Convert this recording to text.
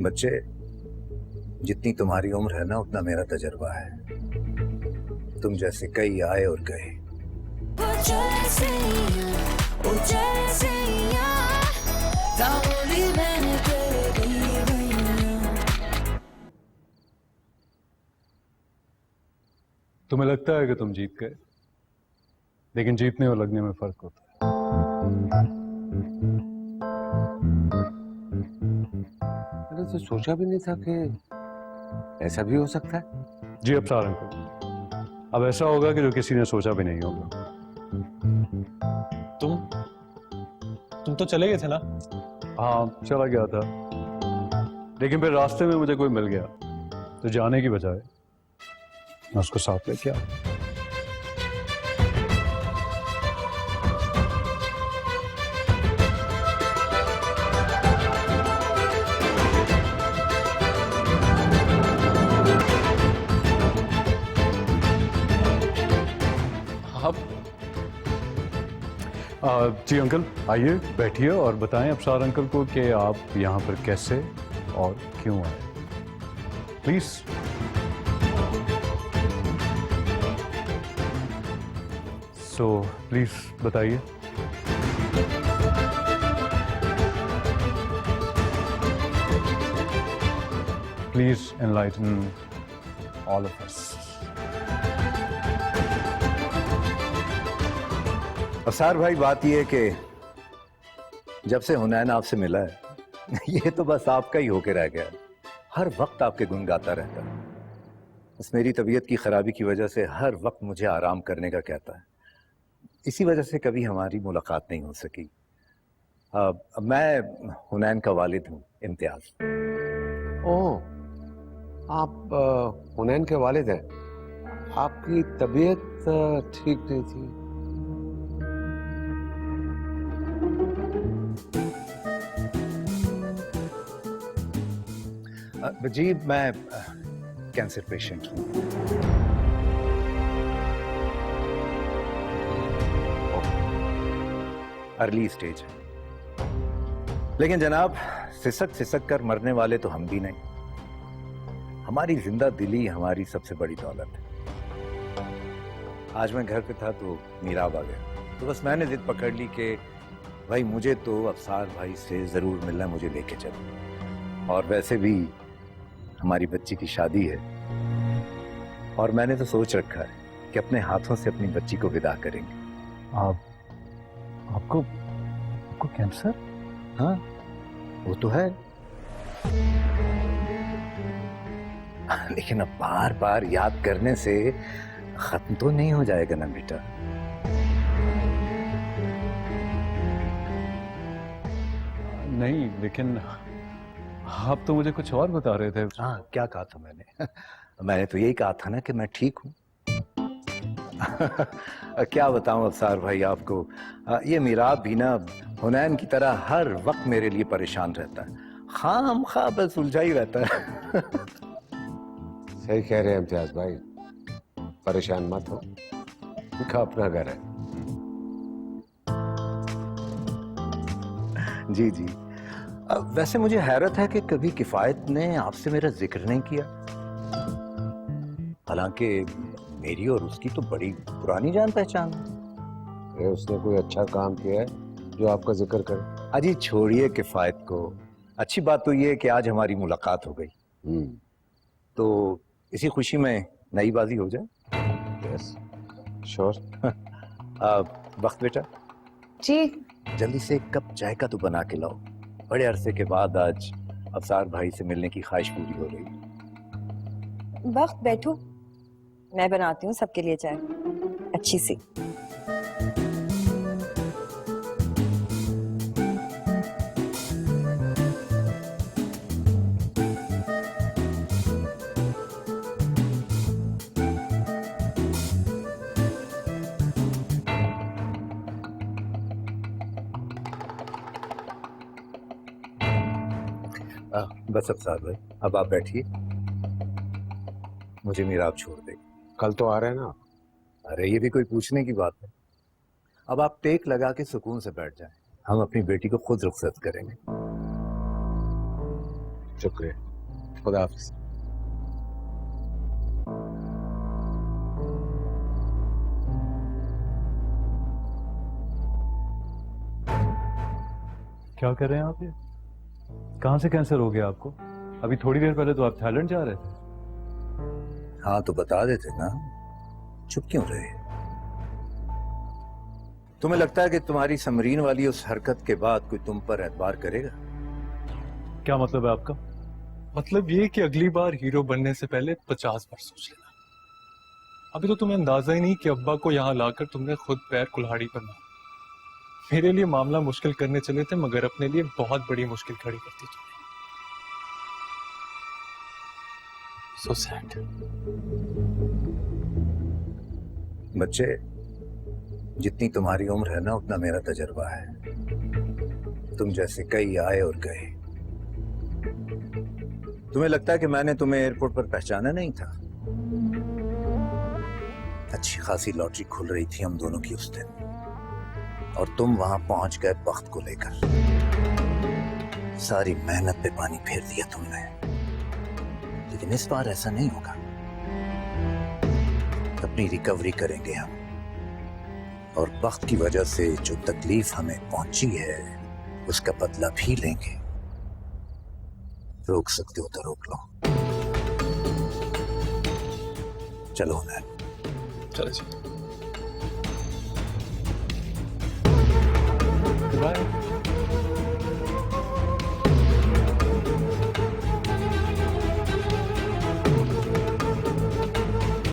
बच्चे, जितनी तुम्हारी उम्र है ना उतना मेरा तजर्बा है। तुम जैसे कई आए और गए। तुम्हें लगता है कि तुम जीत गए, लेकिन जीतने और लगने में फर्क होता है। मैंने तो सोचा भी नहीं था कि ऐसा भी हो सकता है। जी अफसार अंकल, अब ऐसा होगा कि जो किसी ने सोचा भी नहीं होगा। तुम तो चले गए थे ना? हाँ, चला गया था, लेकिन फिर रास्ते में मुझे कोई मिल गया तो जाने की बजाय मैं उसको साथ लेके आया। जी अंकल, आइए बैठिए और बताएं अफसार अंकल को कि आप यहाँ पर कैसे और क्यों आए। प्लीज। सो प्लीज बताइए। Please enlighten all of us. Afsar भाई, बात यह है कि जब से हुनैन आपसे मिला है ये तो बस आपका ही होके रह गया। हर वक्त आपके गुण गाता रहता है। बस मेरी तबीयत की खराबी की वजह से हर वक्त मुझे आराम करने का कहता है। इसी वजह से कभी हमारी मुलाकात नहीं हो सकी। मैं हुनैन का वालिद हूँ, इम्तियाज। ओह, आप हुनैन के वालिद हैं। आपकी तबीयत ठीक नहीं थी। जी, मैं कैंसर पेशेंट हूँ। अर्ली स्टेज है। लेकिन जनाब, सिसक सिसक कर मरने वाले तो हम भी नहीं। हमारी जिंदा दिली हमारी सबसे बड़ी दौलत है। आज मैं घर पे था तो मीराब आ गया, तो बस मैंने जिद पकड़ ली कि भाई मुझे तो अफसार भाई से जरूर मिलना, मुझे लेके चलो। और वैसे भी हमारी बच्ची की शादी है और मैंने तो सोच रखा है कि अपने हाथों से अपनी बच्ची को विदा करेंगे। आपको कैंसर? हाँ, वो तो है। लेकिन अब बार बार याद करने से खत्म तो नहीं हो जाएगा ना बेटा। नहीं, लेकिन आप तो मुझे कुछ और बता रहे थे। हाँ, क्या कहा था मैंने? मैंने तो यही कहा था ना कि मैं ठीक हूँ। क्या बताऊं अफसार भाई आपको, ये मीराब भी ना हुनैन की तरह हर वक्त मेरे लिए परेशान रहता है। खामखा बस उलझा ही रहता है। सही कह रहे हैं इम्तियाज भाई, परेशान मत हो, उनका अपना घर है। जी जी। वैसे मुझे हैरत है कि कभी किफायत ने आपसे मेरा जिक्र नहीं किया। हालांकि मेरी और उसकी तो बड़ी पुरानी जान पहचान है। उसने कोई अच्छा काम किया है जो आपका जिक्र करे? अजी छोड़िए किफायत को। अच्छी बात तो ये है कि आज हमारी मुलाकात हो गई। तो इसी खुशी में नई बाजी हो जाए। Yes, sure. वक्त बेटा जी। जल्दी से एक कप चाय का तो बना के लाओ। बड़े अरसे के बाद आज अफसार भाई से मिलने की ख्वाहिश पूरी हो गई। वक्त बैठो, मैं बनाती हूँ सबके लिए चाय अच्छी सी। बस अफसार भाई, अब आप बैठिए, मुझे मीराब छोड़ दे। कल तो आ रहे हैं ना? अरे ये भी कोई पूछने की बात है। अब आप टेक लगा के सुकून से बैठ जाएं, हम अपनी बेटी को खुद रुखसत करेंगे। शुक्रिया, खुदा हाफिज। क्या कर रहे हैं आप ये? कहाँ से कैंसर हो गया आपको? अभी थोड़ी देर पहले तो आप थाईलैंड जा रहे थे। हाँ तो बता देते ना, चुप क्यों रहे? तुम्हें लगता है कि तुम्हारी समरीन वाली उस हरकत के बाद कोई तुम पर एतबार करेगा? क्या मतलब है आपका? मतलब ये कि अगली बार हीरो बनने से पहले 50 बार सोच लेना। अभी तो तुम्हें अंदाजा ही नहीं कि अब्बा को यहाँ लाकर तुमने खुद पैर कुल्हाड़ी पर मारा। मेरे लिए मामला मुश्किल करने चले थे, मगर अपने लिए बहुत बड़ी मुश्किल खड़ी करती तुमने। So sad. बच्चे, जितनी तुम्हारी उम्र है ना उतना मेरा तजर्बा है। तुम जैसे कई आए और गए। तुम्हें लगता है कि मैंने तुम्हें एयरपोर्ट पर पहचाना नहीं था? अच्छी खासी लॉटरी खुल रही थी हम दोनों की उस दिन, और तुम वहां पहुंच गए वक्त को लेकर। सारी मेहनत पे पानी फेर दिया तुमने। लेकिन इस बार ऐसा नहीं होगा। अपनी रिकवरी करेंगे हम, और वक्त की वजह से जो तकलीफ हमें पहुंची है उसका बदला भी लेंगे। रोक सकते हो तो रोक लो। चलो ना। चलो जी। बाय।